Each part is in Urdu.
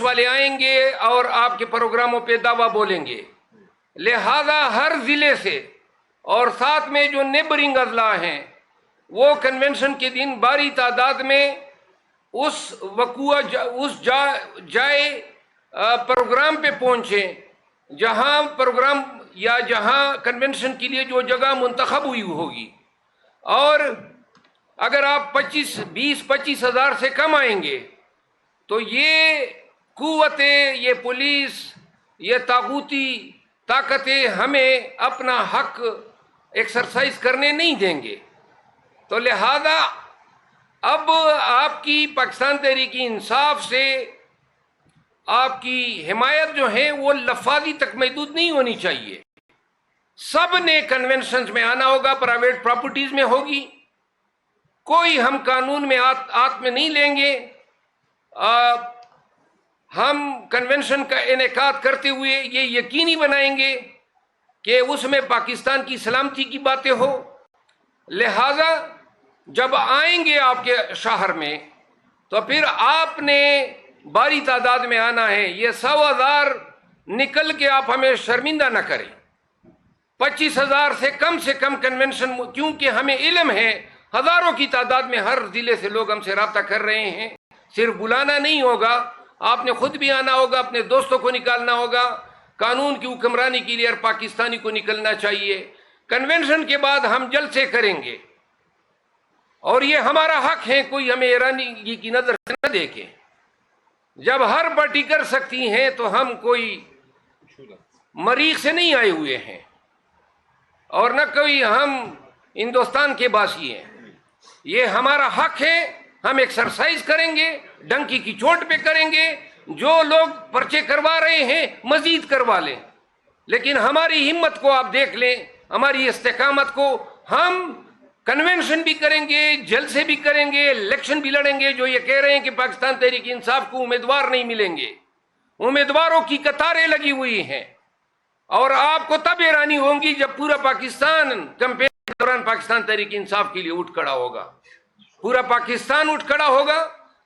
والے آئیں گے اور آپ کے پروگراموں پہ دعویٰ بولیں گے، لہذا ہر ضلع سے اور ساتھ میں جو نیبرنگ اضلاع ہیں وہ کنونشن کے دن باری تعداد میں اس جائے پروگرام پہ پہنچیں جہاں پروگرام یا جہاں کنونشن کے لیے جو جگہ منتخب ہوئی ہوگی، اور اگر آپ 20-25 ہزار سے کم آئیں گے تو یہ قوتیں، یہ پولیس، یہ طاغوتی طاقتیں ہمیں اپنا حق ایکسرسائز کرنے نہیں دیں گے۔ تو لہذا اب آپ کی پاکستان تحریک انصاف سے آپ کی حمایت جو ہے وہ لفاظی تک محدود نہیں ہونی چاہیے۔ سب نے کنونشنز میں آنا ہوگا، پرائیویٹ پراپرٹیز میں ہوگی، کوئی ہم قانون میں ہاتھ میں نہیں لیں گے۔ ہم کنونشن کا انعقاد کرتے ہوئے یہ یقینی بنائیں گے کہ اس میں پاکستان کی سلامتی کی باتیں ہو۔ لہذا جب آئیں گے آپ کے شہر میں تو پھر آپ نے باری تعداد میں آنا ہے، یہ 100,000 نکل کے آپ ہمیں شرمندہ نہ کریں۔ 25,000 سے کم کنونشن، کیونکہ ہمیں علم ہے ہزاروں کی تعداد میں ہر ضلع سے لوگ ہم سے رابطہ کر رہے ہیں۔ صرف بلانا نہیں ہوگا، آپ نے خود بھی آنا ہوگا، اپنے دوستوں کو نکالنا ہوگا، قانون کی حکمرانی کے لیے ہر پاکستانی کو نکلنا چاہیے۔ کنونشن کے بعد ہم جلسے کریں گے اور یہ ہمارا حق ہے، کوئی ہمیں ایرانی کی نظر سے نہ دیکھے۔ جب ہر پارٹی کر سکتی ہیں تو ہم کوئی مریخ سے نہیں آئے ہوئے ہیں اور نہ کوئی ہم ہندوستان کے باسی ہیں۔ یہ ہمارا حق ہے، ہم ایکسرسائز کریں گے، ڈنکی کی چوٹ پہ کریں گے۔ جو لوگ پرچے کروا رہے ہیں مزید کروا لیں، لیکن ہماری ہمت کو آپ دیکھ لیں، ہماری استقامت کو۔ ہم کنونشن بھی کریں گے، جلسے بھی کریں گے، الیکشن بھی لڑیں گے۔ جو یہ کہہ رہے ہیں کہ پاکستان تحریک انصاف کو امیدوار نہیں ملیں گے، امیدواروں کی قطاریں لگی ہوئی ہیں، اور آپ کو تب حیرانی ہوں گی جب پورا پاکستان کیمپین کے دوران پاکستان تحریک انصاف کے لیے اٹھ کھڑا ہوگا۔ پورا پاکستان اٹھ کھڑا ہوگا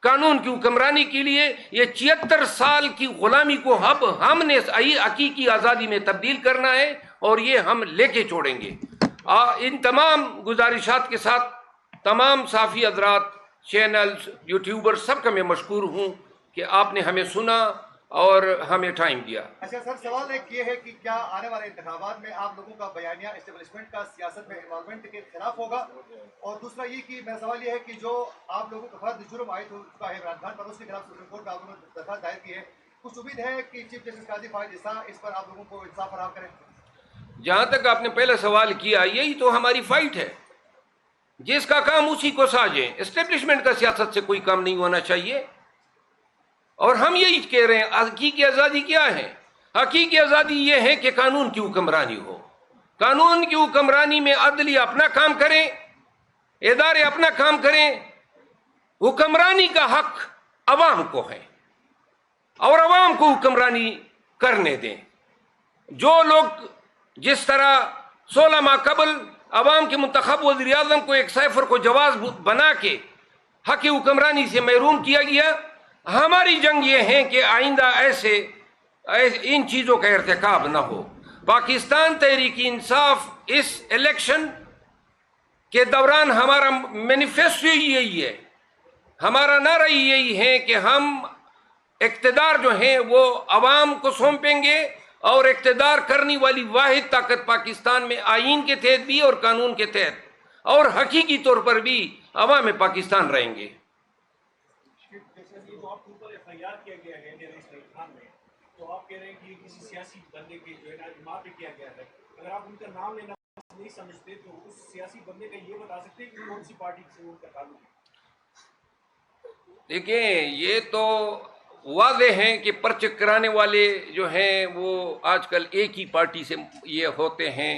قانون کی حکمرانی کے لیے۔ یہ 76 سال کی غلامی کو اب ہم نے حقیقی آزادی میں تبدیل کرنا ہے، اور یہ ہم لے کے چھوڑیں گے۔ ان تمام گزارشات کے ساتھ تمام صحافی حضرات، چینلز، یوٹیوبر، سب کا میں مشکور ہوں کہ آپ نے ہمیں سنا اور ہمیں ٹائم دیا۔ اچھا سر، سوال ایک یہ ہے کہ کیا آنے والے انتخابات میں آپ لوگوں کا بیانیہ اسٹیبلشمنٹ کا سیاست میں انوالومنٹ کے خلاف ہوگا؟ اور دوسرا یہ کہ میرا سوال یہ ہے کہ جو آپ لوگوں کا فرد جرم عائد ہو چکا ہے عمران خان پر، اس کے خلاف سپریم کورٹ میں آپ لوگوں نے درخواست دائر کی ہے، کچھ امید ہے کہ چیف جسٹس قاضی فائز عیسیٰ اس پر آپ لوگوں کو انصاف فراہم کریں؟ جہاں تک آپ نے پہلا سوال کیا، یہی تو ہماری فائٹ ہے، جس کا کام اسی کو ساجیں۔ اسٹیبلشمنٹ کا سیاست سے کوئی کام نہیں ہونا چاہیے، اور ہم یہی کہہ رہے ہیں۔ حقیقی آزادی کیا ہے؟ حقیقی آزادی یہ ہے کہ قانون کی حکمرانی ہو۔ قانون کی حکمرانی میں عدلیہ اپنا کام کریں، ادارے اپنا کام کریں۔ حکمرانی کا حق عوام کو ہے، اور عوام کو حکمرانی کرنے دیں۔ جو لوگ جس طرح 16 ماہ قبل عوام کے منتخب وزیر اعظم کو ایک سائفر کو جواز بنا کے حق حکمرانی سے محروم کیا گیا، ہماری جنگ یہ ہے کہ آئندہ ایسے ان چیزوں کا ارتکاب نہ ہو۔ پاکستان تحریک انصاف اس الیکشن کے دوران ہمارا مینیفیسٹو یہی ہے، ہمارا نعرہ یہی ہے کہ ہم اقتدار جو ہیں وہ عوام کو سونپیں گے، اور اقتدار کرنے والی واحد طاقت پاکستان میں آئین کے تحت بھی اور قانون کے تحت اور حقیقی طور پر بھی عوام پاکستان رہیں گے۔ تو آپ کہہ رہے ہیں کہ کسی سیاسی بندے کے جو ہے نا اجماع پہ کیا گیا ہے، اگر آپ ان کا نام لینا نہیں سمجھتے تو اس سیاسی بندے کا یہ بتا سکتے ہیں کہ کون سی پارٹی سے ان کا تعلق ہے؟ دیکھیں، یہ تو واضح ہے کہ پرچے کرانے والے جو ہیں وہ آج کل ایک ہی پارٹی سے یہ ہوتے ہیں۔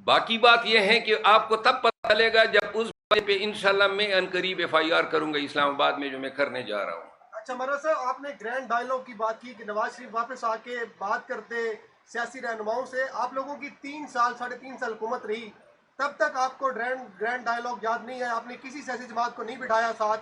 باقی بات یہ ہے کہ آپ کو تب پتہ چلے گا جب اس بارے پہ انشاءاللہ میں عنقریب FIR کروں گا اسلام آباد میں، جو میں کرنے جا رہا ہوں۔ اچھا مولانا صاحب، آپ نے گرینڈ ڈائیلاگ کی بات کی کہ نواز شریف واپس آ کے بات کرتے سیاسی رہنماؤں سے۔ آپ لوگوں کی 3 سال 3.5 سال حکومت رہی، تب تک آپ کو گرینڈ ڈائیلاگ یاد نہیں ہے، آپ نے کسی سیاسی جماعت کو نہیں بٹھایا ساتھ،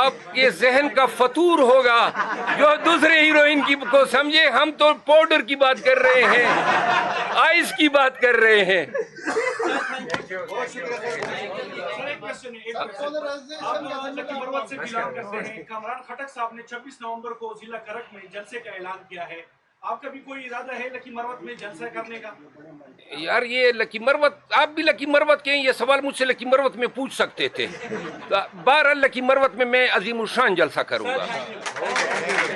آپ کے ذہن کا فطور ہوگا جو دوسرے ہیروئن کی کو سمجھے. ہم تو پاؤڈر کی بات کر رہے ہیں, آئس کی بات کر رہے ہیں. لکی مروت سے بلانگ کرتے ہیں. کامران خٹک صاحب نے 26 نومبر کو ضلع کرک میں جلسے کا اعلان کیا ہے. آپ کا بھی کوئی ارادہ ہے لکی مروت میں جلسہ کرنے کا؟ یار یہ لکی مروت, آپ بھی لکی مروت کے ہیں, یہ سوال مجھ سے لکی مروت میں پوچھ سکتے تھے. 12 لکی مروت میں عظیم الشان جلسہ کروں گا.